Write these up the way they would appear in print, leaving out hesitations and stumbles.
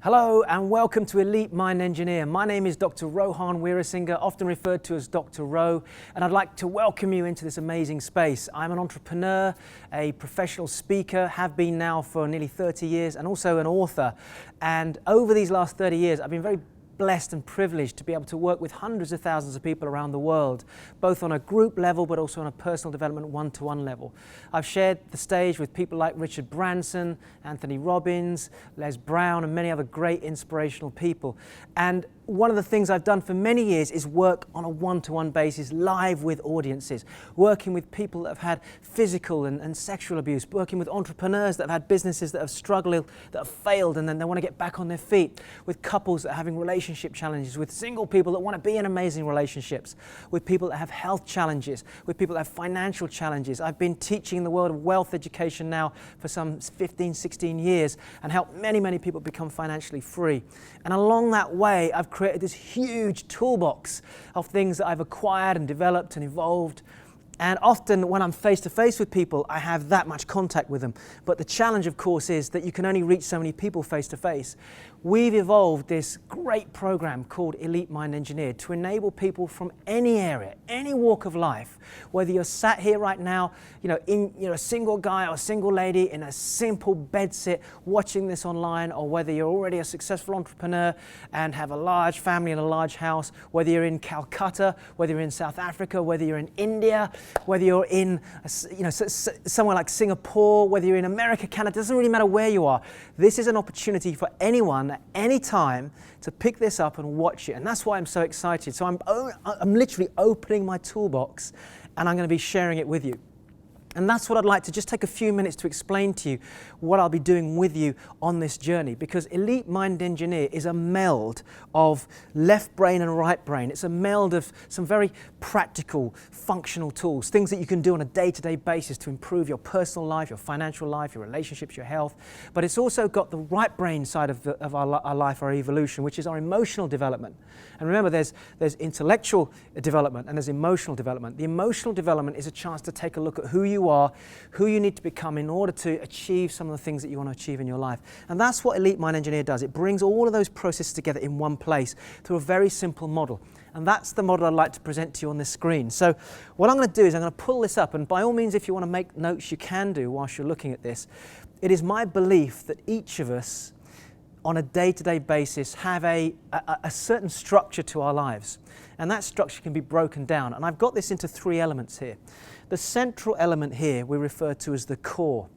Hello and welcome to Elite Mind Engineer. My name is Dr. Rohan Weerasinghe, often referred to as Dr. Ro, and I'd like to welcome you into this amazing space. I'm an entrepreneur, a professional speaker, have been now for nearly 30 years, and also an author. And over these last 30 years, I've been very blessed and privileged to be able to work with hundreds of thousands of people around the world, both on a group level but also on a personal development one-to-one level. I've shared the stage with people like Richard Branson, Anthony Robbins, Les Brown, and many other great inspirational people. And one of the things I've done for many years is work on a one-to-one basis, live with audiences, working with people that have had physical and sexual abuse, working with entrepreneurs that have had businesses that have struggled, that have failed, and then they want to get back on their feet, with couples that are having relationship challenges, with single people that want to be in amazing relationships, with people that have health challenges, with people that have financial challenges. I've been teaching in the world of wealth education now for some 15, 16 years and helped many, many people become financially free. And along that way, I've created this huge toolbox of things that I've acquired and developed and evolved. And often when I'm face to face with people, I have that much contact with them. But the challenge, of course, is that you can only reach so many people face to face. We've evolved this great program called Elite Mind Engineer to enable people from any area, any walk of life, whether you're sat here right now, a single guy or a single lady in a simple bed sit watching this online, or whether you're already a successful entrepreneur and have a large family and a large house, whether you're in Calcutta, whether you're in South Africa, whether you're in India, whether you're in somewhere like Singapore, whether you're in America, Canada, it doesn't really matter where you are. This is an opportunity for anyone at any time to pick this up and watch it. And that's why I'm so excited. So I'm literally opening my toolbox and I'm going to be sharing it with you. And that's what I'd like to just take a few minutes to explain to you what I'll be doing with you on this journey, because Elite Mind Engineer is a meld of left brain and right brain. It's a meld of some very practical, functional tools, things that you can do on a day-to-day basis to improve your personal life, your financial life, your relationships, your health. But it's also got the right brain side of our life, our evolution, which is our emotional development. And remember, there's intellectual development and there's emotional development. The emotional development is a chance to take a look at who you are, who you need to become in order to achieve some of the things that you want to achieve in your life. And that's what Elite Mind Engineer does. It brings all of those processes together in one place through a very simple model. And that's the model I'd like to present to you on this screen. So what I'm going to do is I'm going to pull this up, and by all means, if you want to make notes, you can do whilst you're looking at this. It is my belief that each of us on a day-to-day basis have a certain structure to our lives. And that structure can be broken down. And I've got this into three elements here. The central element here we refer to as the core.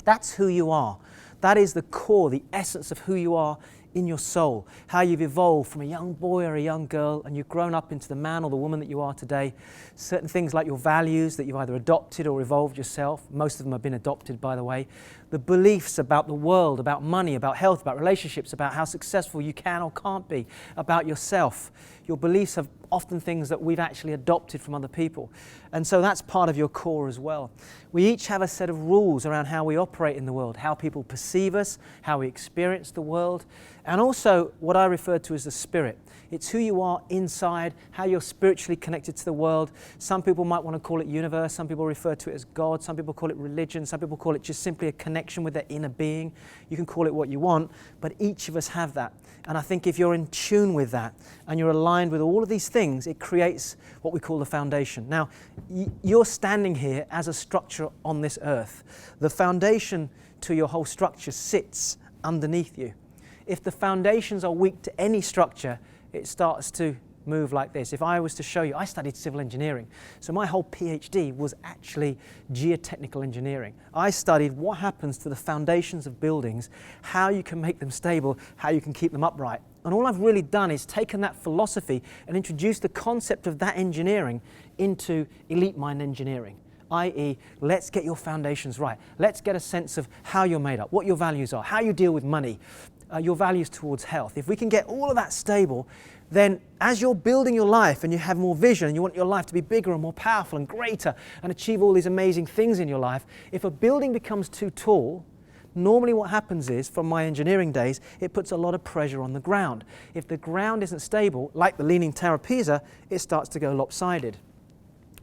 That's who you are. That is the core, the essence of who you are in your soul, how you've evolved from a young boy or a young girl and you've grown up into the man or the woman that you are today. Certain things like your values that you've either adopted or evolved yourself. Most of them have been adopted, by the way. The beliefs about the world, about money, about health, about relationships, about how successful you can or can't be, about yourself. Your beliefs are often things that we've actually adopted from other people. And so that's part of your core as well. We each have a set of rules around how we operate in the world, how people perceive us, how we experience the world, and also what I refer to as the spirit. It's who you are inside, how you're spiritually connected to the world. Some people might want to call it universe, some people refer to it as God, some people call it religion, some people call it just simply a connection with their inner being. You can call it what you want, but each of us have that. And I think if you're in tune with that and you're aligned with all of these things, it creates what we call the foundation. Now, you're standing here as a structure on this earth. The foundation to your whole structure sits underneath you. If the foundations are weak to any structure, it starts to move like this. If I was to show you, I studied civil engineering, so my whole PhD was actually geotechnical engineering. I studied what happens to the foundations of buildings, how you can make them stable, how you can keep them upright. And all I've really done is taken that philosophy and introduced the concept of that engineering into Elite Mind Engineering. i.e., let's get your foundations right. Let's get a sense of how you're made up, what your values are, how you deal with money, your values towards health. If we can get all of that stable, then as you're building your life and you have more vision and you want your life to be bigger and more powerful and greater and achieve all these amazing things in your life, if a building becomes too tall, normally what happens is, from my engineering days, it puts a lot of pressure on the ground. If the ground isn't stable, like the Leaning Tower of Pisa, it starts to go lopsided.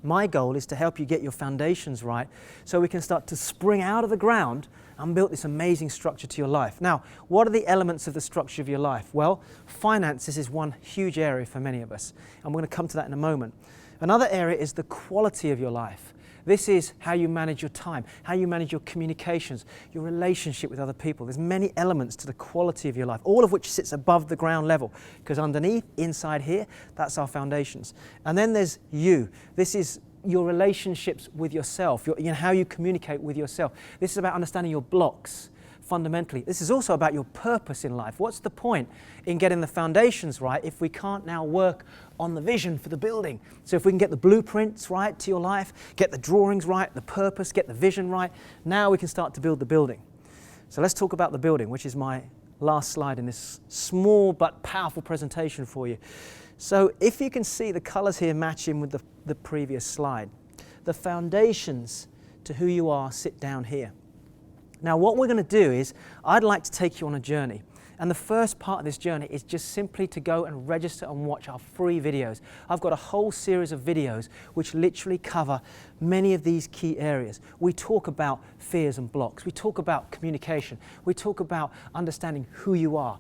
My goal is to help you get your foundations right so we can start to spring out of the ground and build this amazing structure to your life. Now, what are the elements of the structure of your life? Well, finances is one huge area for many of us, and we're going to come to that in a moment. Another area is the quality of your life. This is how you manage your time, how you manage your communications, your relationship with other people. There's many elements to the quality of your life, all of which sits above the ground level, because underneath, inside here, that's our foundations. And then there's you. This is your relationships with yourself, how you communicate with yourself. This is about understanding your blocks. Fundamentally, this is also about your purpose in life. What's the point in getting the foundations right if we can't now work on the vision for the building? So if we can get the blueprints right to your life, get the drawings right, the purpose, get the vision right, now we can start to build the building. So let's talk about the building, which is my last slide in this small but powerful presentation for you. So if you can see the colors here matching with the previous slide, the foundations to who you are sit down here. Now what we're going to do is, I'd like to take you on a journey. And the first part of this journey is just simply to go and register and watch our free videos. I've got a whole series of videos which literally cover many of these key areas. We talk about fears and blocks. We talk about communication. We talk about understanding who you are.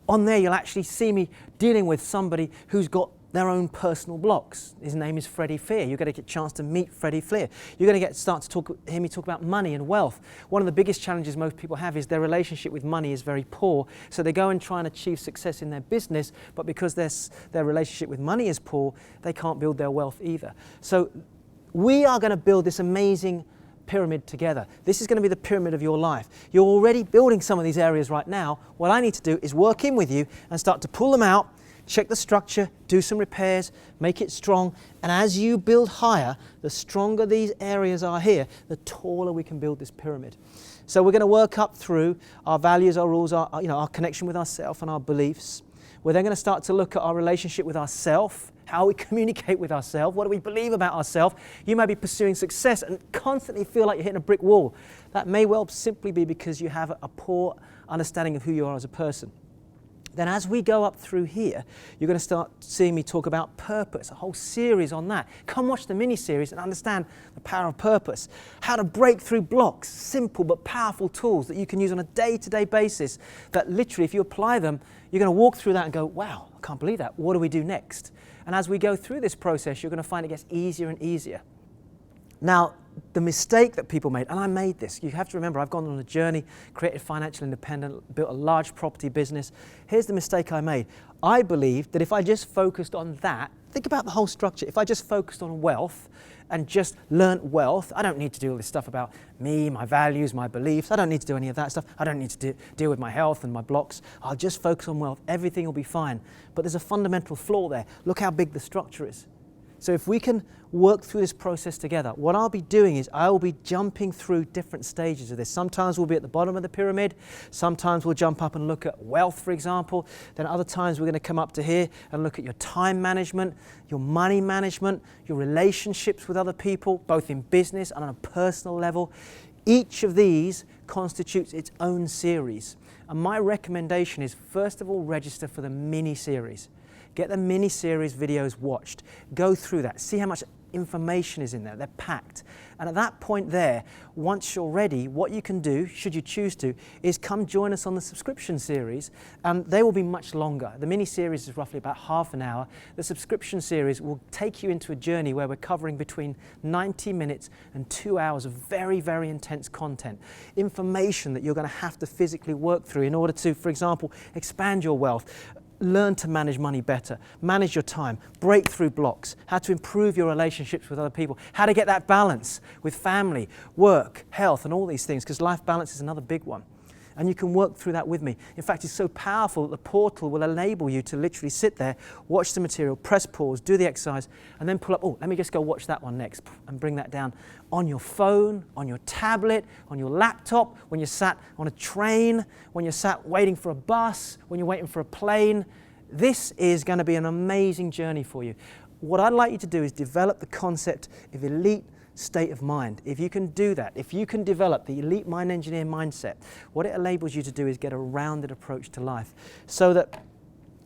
On there you'll actually see me dealing with somebody who's got their own personal blocks. His name is Freddie Fear. You're going to get a chance to meet Freddie Fear. You're going to start to hear me talk about money and wealth. One of the biggest challenges most people have is their relationship with money is very poor. So they go and try and achieve success in their business, but because their relationship with money is poor, they can't build their wealth either. So we are going to build this amazing pyramid together. This is going to be the pyramid of your life. You're already building some of these areas right now. What I need to do is work in with you and start to pull them out, check the structure, do some repairs, make it strong, and as you build higher, the stronger these areas are here, the taller we can build this pyramid. So we're going to work up through our values, our rules, our connection with ourselves and our beliefs. We're then going to start to look at our relationship with ourselves, how we communicate with ourselves, what do we believe about ourselves. You may be pursuing success and constantly feel like you're hitting a brick wall. That may well simply be because you have a poor understanding of who you are as a person. Then as we go up through here, you're going to start seeing me talk about purpose, a whole series on that. Come watch the mini-series and understand the power of purpose. How to break through blocks, simple but powerful tools that you can use on a day-to-day basis that literally, if you apply them, you're going to walk through that and go, wow, I can't believe that. What do we do next? And as we go through this process, you're going to find it gets easier and easier. Now, the mistake that people made, and I made this, you have to remember, I've gone on a journey, created financial independence, built a large property business. Here's the mistake I made. I believed that if I just focused on that, think about the whole structure. If I just focused on wealth and just learnt wealth, I don't need to do all this stuff about me, my values, my beliefs. I don't need to do any of that stuff. I don't need to deal with my health and my blocks. I'll just focus on wealth. Everything will be fine. But there's a fundamental flaw there. Look how big the structure is. So if we can work through this process together, what I'll be doing is I will be jumping through different stages of this. Sometimes we'll be at the bottom of the pyramid. Sometimes we'll jump up and look at wealth, for example. Then other times we're going to come up to here and look at your time management, your money management, your relationships with other people, both in business and on a personal level. Each of these constitutes its own series. And my recommendation is, first of all, register for the mini-series. Get the mini-series videos watched. Go through that. See how much information is in there. They're packed. And at that point there, once you're ready, what you can do, should you choose to, is come join us on the subscription series. And they will be much longer. The mini-series is roughly about half an hour. The subscription series will take you into a journey where we're covering between 90 minutes and 2 hours of very, very intense content. Information that you're going to have to physically work through in order to, for example, expand your wealth. Learn to manage money better, manage your time, break through blocks, how to improve your relationships with other people, how to get that balance with family, work, health, and all these things, because life balance is another big one. And you can work through that with me. In fact, it's so powerful that the portal will enable you to literally sit there, watch the material, press pause, do the exercise, and then pull up, oh, let me just go watch that one next, and bring that down on your phone, on your tablet, on your laptop, when you're sat on a train, when you're sat waiting for a bus, when you're waiting for a plane. This is going to be an amazing journey for you. What I'd like you to do is develop the concept of elite state of mind. If you can do that, if you can develop the elite mind engineer mindset, what it enables you to do is get a rounded approach to life, so that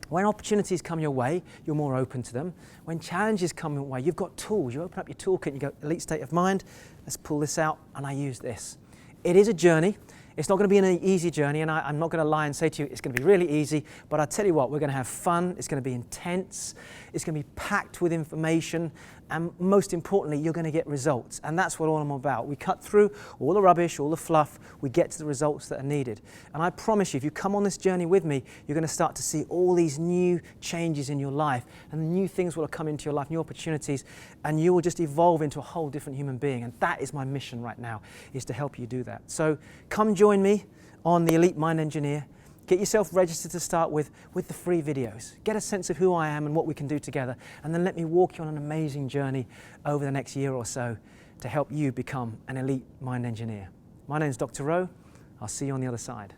When opportunities come your way, you're more open to them. When challenges come your way, you've got tools. You open up your toolkit and you go, elite state of mind, let's pull this out, and I use this. It is a journey. It's not going to be an easy journey, and I'm not going to lie and say to you it's going to be really easy, but I tell you what, we're going to have fun, it's going to be intense, it's going to be packed with information, and most importantly, you're going to get results, and that's what all I'm about. We cut through all the rubbish, all the fluff, we get to the results that are needed. And I promise you, if you come on this journey with me, you're going to start to see all these new changes in your life, and new things will come into your life, new opportunities, and you will just evolve into a whole different human being. And that is my mission right now, is to help you do that. So come join me on the Elite Mind Engineer. Get yourself registered to start with the free videos. Get a sense of who I am and what we can do together, and then let me walk you on an amazing journey over the next year or so to help you become an elite mind engineer. My name is Dr. Rowe. I'll see you on the other side.